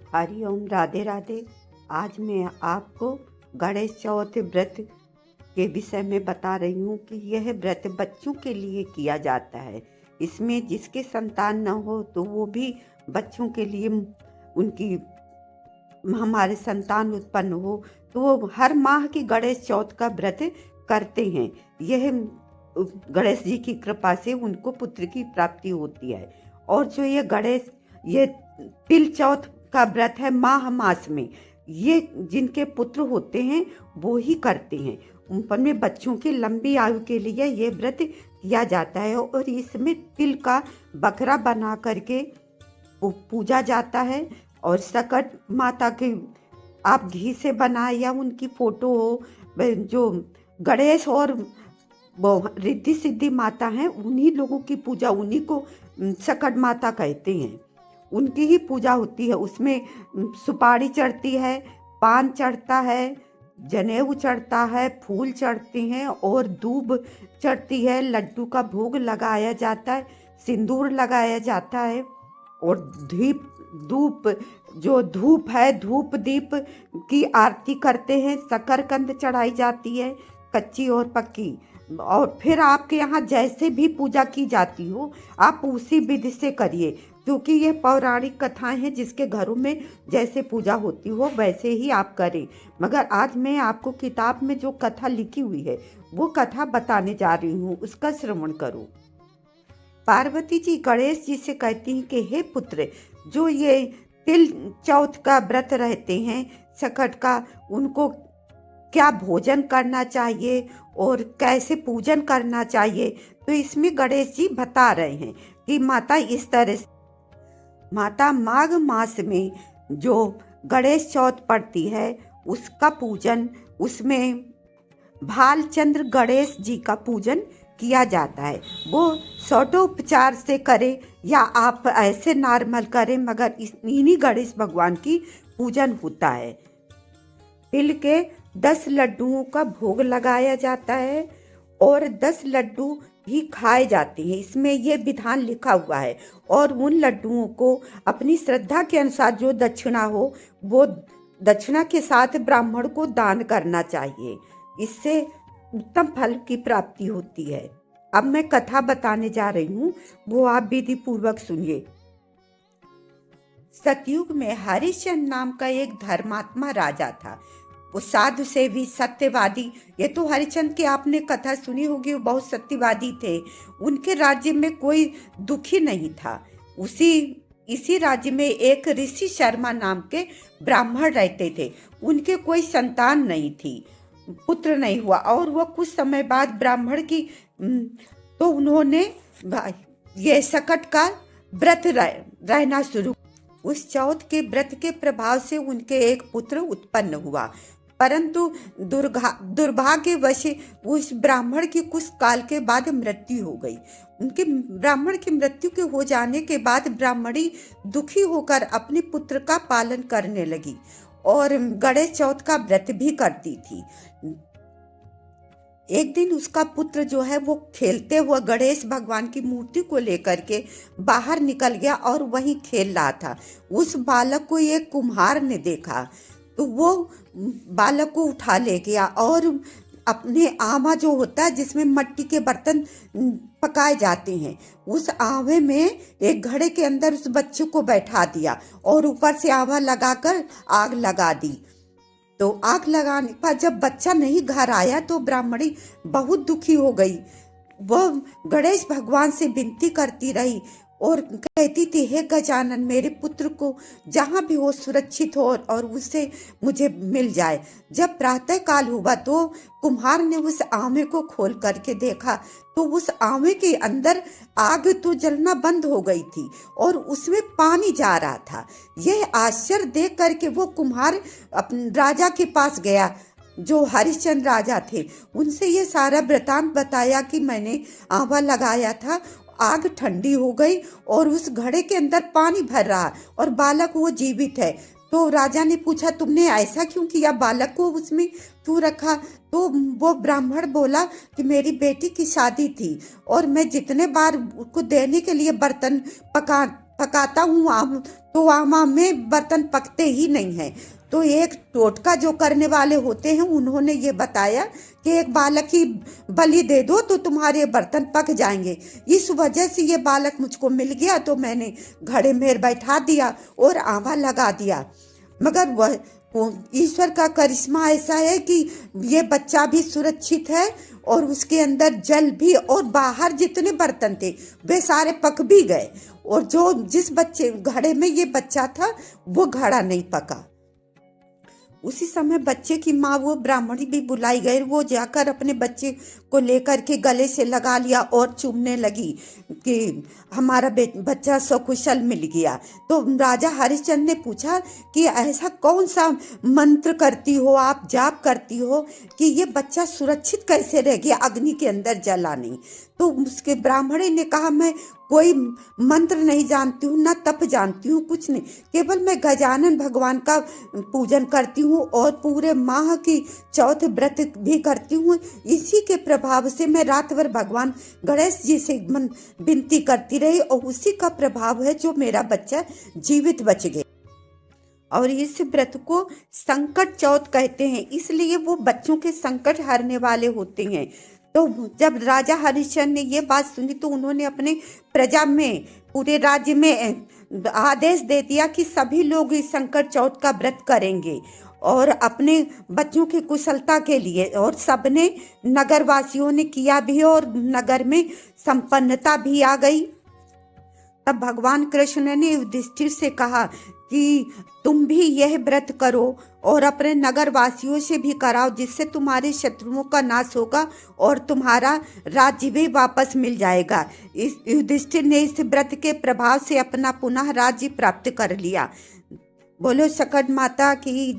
हरिओम, राधे राधे। आज मैं आपको गणेश चौथ व्रत के विषय में बता रही हूँ कि यह व्रत बच्चों के लिए किया जाता है। इसमें जिसके संतान न हो तो वो भी बच्चों के लिए उनकी हमारे संतान उत्पन्न हो तो वो हर माह की गणेश चौथ का व्रत करते हैं। यह गणेश जी की कृपा से उनको पुत्र की प्राप्ति होती है। और जो ये तिल चौथ का व्रत है माह मास में, ये जिनके पुत्र होते हैं वो ही करते हैं। उन में बच्चों की लंबी आयु के लिए ये व्रत किया जाता है और इसमें तिल का बकरा बना करके पूजा जाता है। और सकट माता के आप घी से बनाए या उनकी फोटो हो, जो गणेश और वो रिद्धि सिद्धि माता हैं उन्हीं लोगों की पूजा, उन्हीं को सकट माता कहते हैं, उनकी ही पूजा होती है। उसमें सुपारी चढ़ती है, पान चढ़ता है, जनेऊ चढ़ता है, फूल चढ़ते हैं और दूब चढ़ती है, लड्डू का भोग लगाया जाता है, सिंदूर लगाया जाता है और धूप है, धूप दीप की आरती करते हैं, शकरकंद चढ़ाई जाती है, कच्ची और पक्की। और फिर आपके यहाँ जैसे भी पूजा की जाती हो आप उसी विधि से करिए, क्योंकि ये पौराणिक कथाएं हैं, जिसके घरों में जैसे पूजा होती हो वैसे ही आप करें। मगर आज मैं आपको किताब में जो कथा लिखी हुई है वो कथा बताने जा रही हूँ, उसका श्रवण करो। पार्वती जी गणेश जी से कहती हैं कि हे पुत्र, जो ये तिल चौथ का व्रत रहते हैं सकट का, उनको क्या भोजन करना चाहिए और कैसे पूजन करना चाहिए। तो इसमें गणेश जी बता रहे हैं कि माता इस तरह से, माता माघ मास में जो गणेश चौथ पड़ती है उसका पूजन, उसमें भालचंद्र गणेश जी का पूजन किया जाता है। वो षोडोपचार से करें या आप ऐसे नॉर्मल करें, मगर इन्हीं गणेश भगवान की पूजन होता है। तिल के 10 लड्डुओं का भोग लगाया जाता है और 10 लड्डू भी खाए जाते हैं। इसमें ये विधान लिखा हुआ है और उन लड्डुओं को अपनी श्रद्धा के अनुसार जो दक्षिणा हो वो दक्षिणा के साथ ब्राह्मण को दान करना चाहिए। इससे उत्तम फल की प्राप्ति होती है। अब मैं कथा बताने जा रही हूँ, वो आप विधि पूर्वक सुनिए। सतयुग में हरिश्चंद्र नाम का एक धर्मात्मा राजा था। वो साधु सेवी सत्यवादी, ये तो हरिश्चंद्र की आपने कथा सुनी होगी, वो बहुत सत्यवादी थे। उनके राज्य में कोई दुखी नहीं था। इसी राज्य में एक ऋषि शर्मा नाम के ब्राह्मण रहते थे। उनके कोई संतान नहीं थी, पुत्र नहीं हुआ और वो कुछ समय बाद ब्राह्मण की तो उन्होंने ये सकट का व्रत रहना शुरू। उस चौथ के व्रत के प्रभाव से उनके एक पुत्र उत्पन्न हुआ, परंतु दुर्भाग्यवश उस ब्राह्मण की कुछ काल के बाद मृत्यु हो गई। उनके ब्राह्मण की मृत्यु के हो जाने के बाद ब्राह्मणी दुखी होकर अपने पुत्र का पालन करने लगी और गणेश चौथ का व्रत भी करती थी। एक दिन उसका पुत्र जो है वो खेलते हुए गणेश भगवान की मूर्ति को लेकर के बाहर निकल गया और वहीं खेल रहा था। उस बालक को एक कुम्हार ने देखा तो वो बालक को उठा ले गया और अपने आवा जो होता है जिसमें मिट्टी के बर्तन पकाए जाते हैं, उस आवे में एक घड़े के अंदर उस बच्चे को बैठा दिया और ऊपर से आवा लगाकर आग लगा दी। तो आग लगाने पर जब बच्चा नहीं घर आया तो ब्राह्मणी बहुत दुखी हो गई। वह गणेश भगवान से विनती करती रही और कहती थी, हे गजानन, मेरे पुत्र को जहाँ भी हो सुरक्षित हो और उससे मुझे मिल जाए। जब प्रातः काल हुआ तो कुम्हार ने उस आवे को खोल करके देखा तो उस आवे के अंदर आग तो जलना बंद हो गई थी और उसमें पानी जा रहा था। यह आश्चर्य देख करके वो कुम्हार अपने राजा के पास गया, जो हरिश्चंद्र राजा थे। उनसे ये सारा वृतांत बताया कि मैंने आवा लगाया था, आग ठंडी हो गई और उस घड़े के अंदर पानी भर रहा और बालक वो जीवित है। तो राजा ने पूछा, तुमने ऐसा क्यों किया, बालक को उसमें क्यों रखा? तो वो ब्राह्मण बोला कि मेरी बेटी की शादी थी और मैं जितने बार उसको देने के लिए बर्तन पकाता हूँ आम, तो आम में बर्तन पकते ही नहीं है। तो एक टोटका जो करने वाले होते हैं उन्होंने ये बताया कि एक बालक की बलि दे दो तो तुम्हारे बर्तन पक जाएंगे। इस वजह से ये बालक मुझको मिल गया तो मैंने घड़े में बैठा दिया और आवा लगा दिया। मगर वह ईश्वर का करिश्मा ऐसा है कि ये बच्चा भी सुरक्षित है और उसके अंदर जल भी, और बाहर जितने बर्तन थे वे सारे पक भी गए, और जो जिस बच्चे घड़े में ये बच्चा था वो घड़ा नहीं पका। उसी समय बच्चे की माँ, वो ब्राह्मणी भी बुलाई गई, वो जाकर अपने बच्चे को लेकर के गले से लगा लिया और चूमने लगी कि हमारा बच्चा सकुशल मिल गया। तो राजा हरिश्चंद्र ने पूछा कि ऐसा कौन सा मंत्र करती हो आप, जाप करती हो कि ये बच्चा सुरक्षित कैसे रह गया, अग्नि के अंदर जला नहीं। तो उसके ब्राह्मणी ने कहा, मैं कोई मंत्र नहीं जानती हूँ, ना तप जानती हूँ, कुछ नहीं, केवल मैं गजानन भगवान का पूजन करती हूँ और पूरे माह की चौथ व्रत भी करती हूँ। इसी के प्रभाव से मैं रात भर भगवान गणेश जी से विनती करती रही और उसी का प्रभाव है जो मेरा बच्चा जीवित बच गया। और इस व्रत को संकट चौथ कहते हैं, इसलिए वो बच्चों के संकट हरने वाले होते हैं। तो जब राजा हरिश्चंद्र ने ये बात सुनी तो उन्होंने अपने प्रजा में, पूरे राज्य में आदेश दे दिया कि सभी लोग इस संकट चौथ का व्रत करेंगे और अपने बच्चों की कुशलता के लिए, और सबने, नगरवासियों ने किया भी और नगर में संपन्नता भी आ गई। तब भगवान कृष्ण ने युधिष्ठिर से कहा कि तुम भी यह व्रत करो और अपने नगर वासियों से भी कराओ, जिससे तुम्हारे शत्रुओं का नाश होगा और तुम्हारा राज्य भी वापस मिल जाएगा। इस युधिष्ठिर ने इस व्रत के प्रभाव से अपना पुनः राज्य प्राप्त कर लिया। बोलो सकट माता की।